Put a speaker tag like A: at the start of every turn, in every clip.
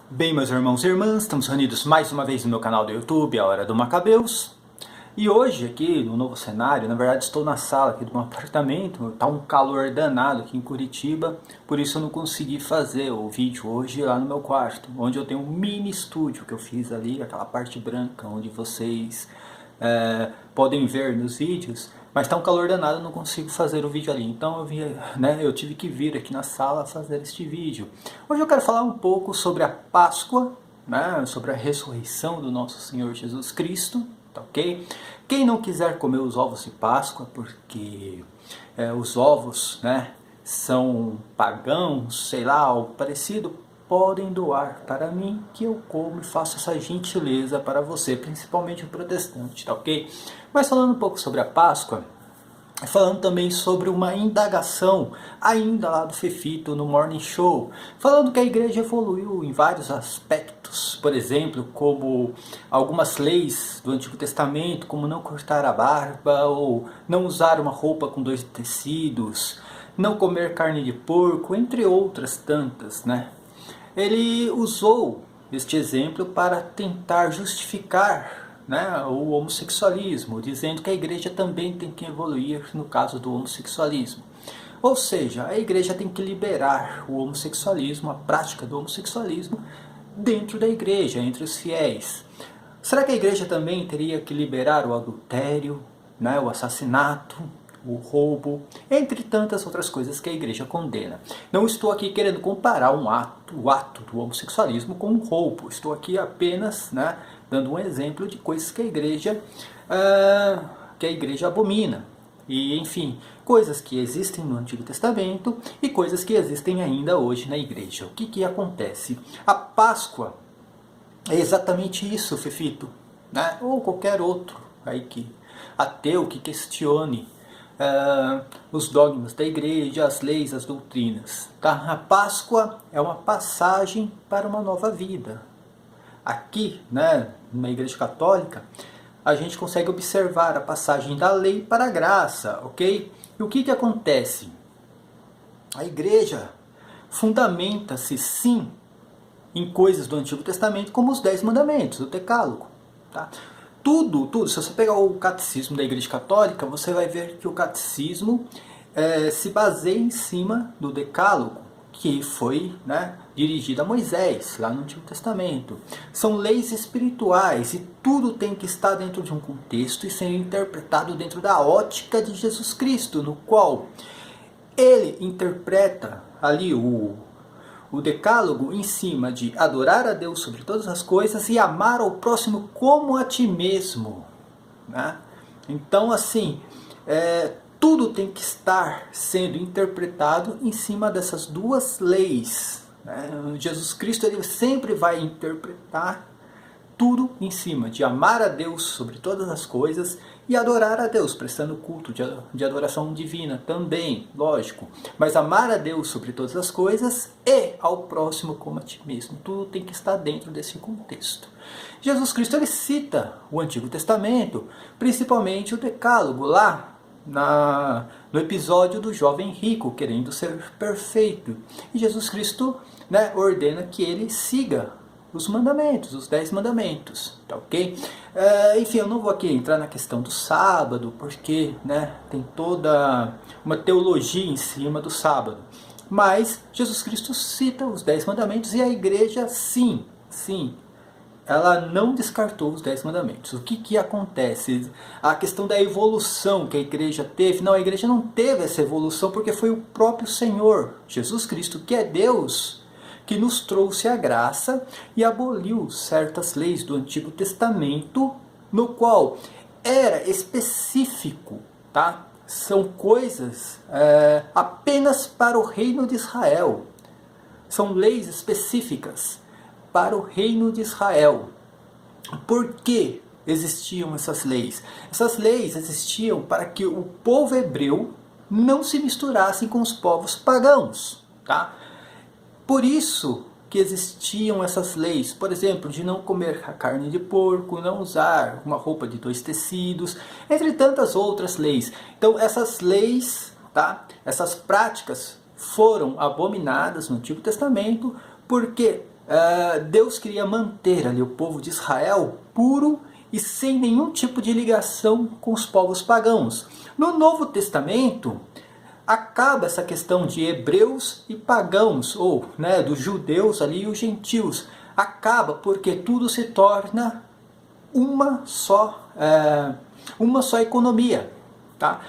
A: Bem, meus irmãos e irmãs, estamos reunidos mais uma vez no meu canal do YouTube, a Hora do Macabeus. E hoje aqui, no novo cenário, na verdade estou na sala aqui do meu apartamento, tá um calor danado aqui em Curitiba, por isso eu não consegui fazer o vídeo hoje lá no meu quarto, onde eu tenho um mini estúdio que eu fiz ali, aquela parte branca, onde vocês podem ver nos vídeos. Mas tá um calor danado, eu não consigo fazer o vídeo ali. Então eu tive que vir aqui na sala fazer este vídeo. Hoje eu quero falar um pouco sobre a Páscoa, né, sobre a ressurreição do nosso Senhor Jesus Cristo, tá ok? Quem não quiser comer os ovos de Páscoa, porque os ovos, né, são pagãos, sei lá, algo parecido, podem doar para mim, que eu como e faço essa gentileza para você, principalmente o protestante, tá ok? Mas falando um pouco sobre a Páscoa, falando também sobre uma indagação ainda lá do Fefito no Morning Show, falando que a igreja evoluiu em vários aspectos, por exemplo, como algumas leis do Antigo Testamento, como não cortar a barba, ou não usar uma roupa com 2 tecidos, não comer carne de porco, entre outras tantas, né? Ele usou este exemplo para tentar justificar, né, o homossexualismo, dizendo que a igreja também tem que evoluir no caso do homossexualismo. Ou seja, a igreja tem que liberar o homossexualismo, a prática do homossexualismo, dentro da igreja, entre os fiéis. Será que a igreja também teria que liberar o adultério, né, o assassinato, o roubo, entre tantas outras coisas que a igreja condena? Não estou aqui querendo comparar o ato do homossexualismo com um roubo. Estou aqui apenas, né, dando um exemplo de coisas que a igreja abomina. E, enfim, coisas que existem no Antigo Testamento e coisas que existem ainda hoje na igreja. O que acontece? A Páscoa é exatamente isso, Fefito, né? Ou qualquer outro aí que ateu que questione os dogmas da igreja, as leis, as doutrinas. Tá? A Páscoa é uma passagem para uma nova vida. Aqui, né, na igreja católica, a gente consegue observar a passagem da lei para a graça, ok? E o que acontece? A igreja fundamenta-se sim em coisas do Antigo Testamento, como os 10 mandamentos, o Decálogo. Tá? Tudo, se você pegar o catecismo da Igreja Católica, você vai ver que o catecismo se baseia em cima do Decálogo, que foi, né, dirigido a Moisés, lá no Antigo Testamento. São leis espirituais e tudo tem que estar dentro de um contexto e ser interpretado dentro da ótica de Jesus Cristo, no qual ele interpreta ali o Decálogo em cima de adorar a Deus sobre todas as coisas e amar ao próximo como a ti mesmo, né? Então, assim, tudo tem que estar sendo interpretado em cima dessas duas leis, né? Jesus Cristo, ele sempre vai interpretar tudo em cima de amar a Deus sobre todas as coisas e adorar a Deus, prestando culto de adoração divina também, lógico. Mas amar a Deus sobre todas as coisas e ao próximo como a ti mesmo. Tudo tem que estar dentro desse contexto. Jesus Cristo, ele cita o Antigo Testamento, principalmente o Decálogo, lá no episódio do jovem rico querendo ser perfeito. E Jesus Cristo, né, ordena que ele siga os mandamentos, os 10 mandamentos, tá ok? Enfim, eu não vou aqui entrar na questão do sábado, porque, né, tem toda uma teologia em cima do sábado. Mas Jesus Cristo cita os 10 mandamentos e a igreja, sim, ela não descartou os 10 mandamentos. O que acontece? A questão da evolução que a igreja teve. Não, a igreja não teve essa evolução porque foi o próprio Senhor, Jesus Cristo, que é Deus, que nos trouxe a graça e aboliu certas leis do Antigo Testamento, no qual era específico, tá? São coisas apenas para o reino de Israel. São leis específicas para o reino de Israel. Por que existiam essas leis? Essas leis existiam para que o povo hebreu não se misturasse com os povos pagãos, tá? Por isso que existiam essas leis, por exemplo, de não comer a carne de porco, não usar uma roupa de 2 tecidos, entre tantas outras leis. Então essas leis, essas práticas foram abominadas no Antigo Testamento, porque Deus queria manter ali o povo de Israel puro e sem nenhum tipo de ligação com os povos pagãos. No Novo Testamento, acaba essa questão de hebreus e pagãos, ou dos judeus ali e os gentios. Acaba porque tudo se torna uma só economia. Tá?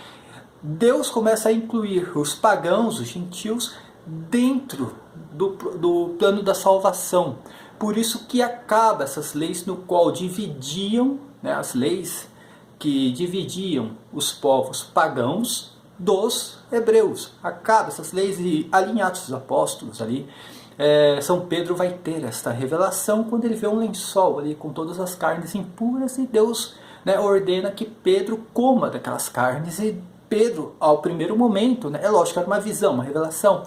A: Deus começa a incluir os pagãos, os gentios, dentro do plano da salvação. Por isso que acaba essas leis no qual dividiam, as leis que dividiam os povos pagãos dos hebreus. Acaba essas leis e ali em Atos dos Apóstolos, ali, São Pedro vai ter esta revelação quando ele vê um lençol ali com todas as carnes impuras e Deus ordena que Pedro coma daquelas carnes e Pedro, ao primeiro momento, é lógico, era uma visão, uma revelação,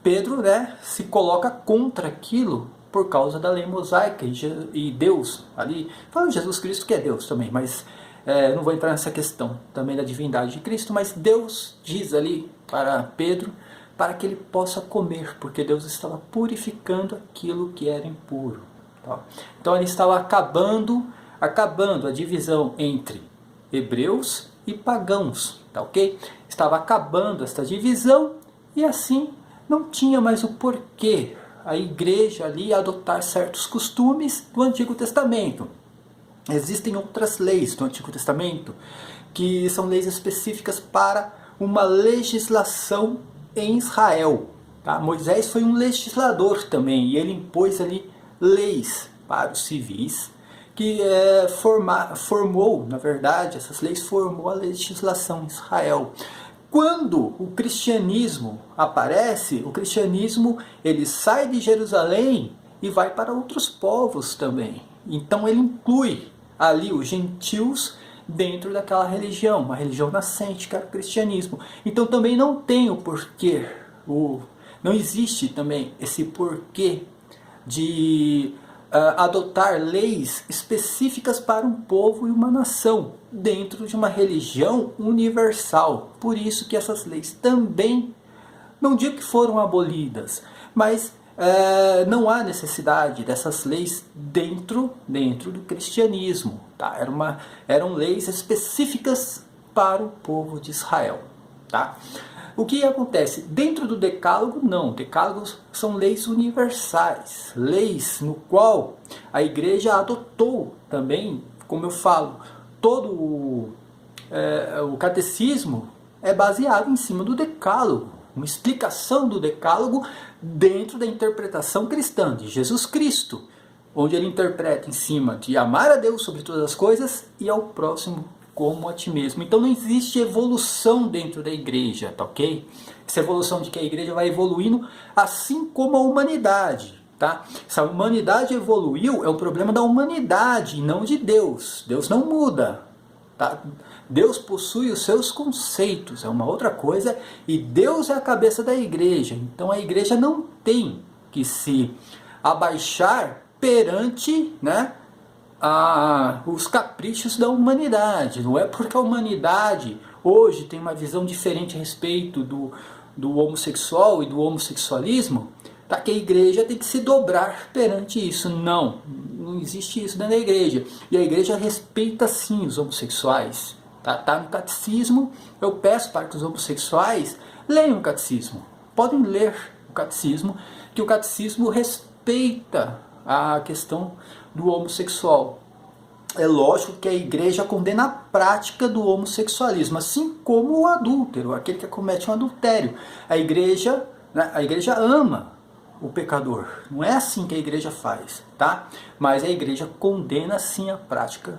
A: Pedro se coloca contra aquilo por causa da lei mosaica e Deus ali, falando Jesus Cristo que é Deus também, mas não vou entrar nessa questão também da divindade de Cristo, mas Deus diz ali para Pedro para que ele possa comer, porque Deus estava purificando aquilo que era impuro. Tá? Então ele estava acabando a divisão entre hebreus e pagãos, tá ok? Estava acabando esta divisão e assim não tinha mais o porquê a igreja ali adotar certos costumes do Antigo Testamento. Existem outras leis do Antigo Testamento que são leis específicas para uma legislação em Israel. Tá? Moisés foi um legislador também e ele impôs ali leis para os civis que formou, na verdade, essas leis formou a legislação em Israel. Quando o cristianismo aparece, o cristianismo ele sai de Jerusalém e vai para outros povos também. Então ele inclui ali os gentios dentro daquela religião, uma religião nascente que era o cristianismo. Então também não tem o porquê, não existe também esse porquê de adotar leis específicas para um povo e uma nação dentro de uma religião universal. Por isso que essas leis também, não digo que foram abolidas, mas não há necessidade dessas leis dentro do cristianismo. Tá? Eram leis específicas para o povo de Israel. Tá? O que acontece? Dentro do decálogo, não. Decálogos são leis universais. Leis no qual a igreja adotou também, como eu falo, todo o catecismo é baseado em cima do decálogo. Uma explicação do decálogo dentro da interpretação cristã de Jesus Cristo, onde ele interpreta em cima de amar a Deus sobre todas as coisas e ao próximo como a ti mesmo. Então não existe evolução dentro da igreja, tá ok? Essa evolução de que a igreja vai evoluindo assim como a humanidade, tá? Se a humanidade evoluiu, é um problema da humanidade, não de Deus. Deus não muda, tá? Deus possui os seus conceitos, é uma outra coisa, e Deus é a cabeça da igreja. Então a igreja não tem que se abaixar perante, os caprichos da humanidade. Não é porque a humanidade hoje tem uma visão diferente a respeito do homossexual e do homossexualismo, tá, que a igreja tem que se dobrar perante isso. Não existe isso dentro da igreja. E a igreja respeita sim os homossexuais. Tá no catecismo. Eu peço para que os homossexuais leiam o catecismo. Podem ler o catecismo, que o catecismo respeita a questão do homossexual. É lógico que a igreja condena a prática do homossexualismo, assim como o adúltero, aquele que comete um adultério. A igreja ama o pecador. Não é assim que a igreja faz, tá? Mas a igreja condena sim a prática,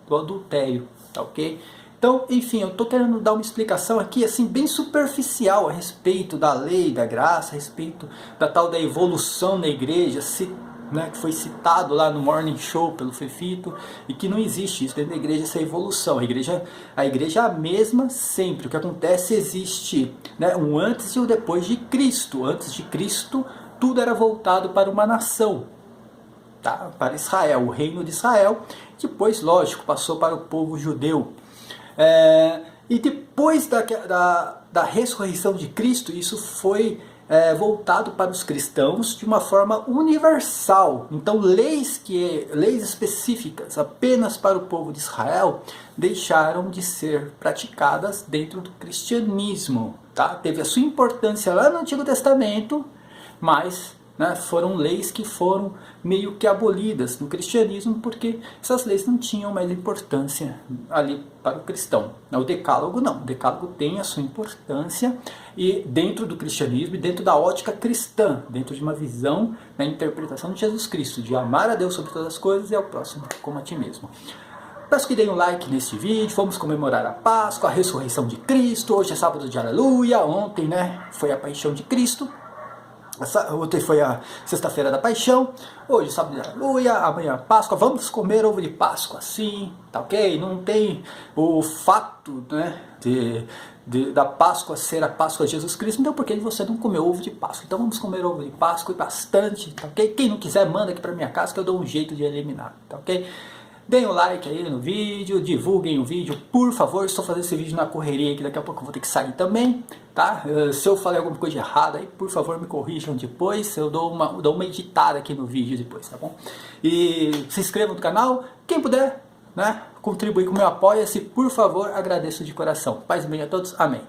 A: do adultério, tá ok? Então, enfim, eu estou querendo dar uma explicação aqui, assim, bem superficial a respeito da lei, da graça, a respeito da tal da evolução da igreja, que foi citado lá no Morning Show pelo Fefito, e que não existe isso dentro da igreja, essa evolução. A igreja é a mesma sempre. O que acontece, existe um antes e um depois de Cristo. Antes de Cristo, tudo era voltado para uma nação, tá? Para Israel, o reino de Israel. Depois, lógico, passou para o povo judeu. E depois da ressurreição de Cristo, isso foi voltado para os cristãos de uma forma universal. Então leis específicas apenas para o povo de Israel deixaram de ser praticadas dentro do cristianismo. Tá? Teve a sua importância lá no Antigo Testamento, mas foram leis que foram meio que abolidas no cristianismo, porque essas leis não tinham mais importância ali para o cristão. O decálogo não, o decálogo tem a sua importância e dentro do cristianismo e dentro da ótica cristã, dentro de uma visão da interpretação de Jesus Cristo, de amar a Deus sobre todas as coisas e ao próximo como a ti mesmo. Peço que deem um like nesse vídeo, vamos comemorar a Páscoa, a ressurreição de Cristo. Hoje é sábado de Aleluia, ontem foi a paixão de Cristo. Ontem foi a sexta-feira da paixão, hoje sábado de Aleluia, amanhã Páscoa, vamos comer ovo de Páscoa, sim, tá ok? Não tem o fato da Páscoa ser a Páscoa de Jesus Cristo, então por que você não comeu ovo de Páscoa? Então vamos comer ovo de Páscoa e bastante, tá ok? Quem não quiser manda aqui pra minha casa que eu dou um jeito de eliminar, tá ok? Deem um like aí no vídeo, divulguem o vídeo, por favor. Estou fazendo esse vídeo na correria que daqui a pouco eu vou ter que sair também, tá? Se eu falei alguma coisa errada aí, por favor me corrijam depois, eu dou uma editada aqui no vídeo depois, tá bom? E se inscrevam no canal, quem puder, contribuir com o meu apoia-se, por favor, agradeço de coração. Paz e bem a todos, amém.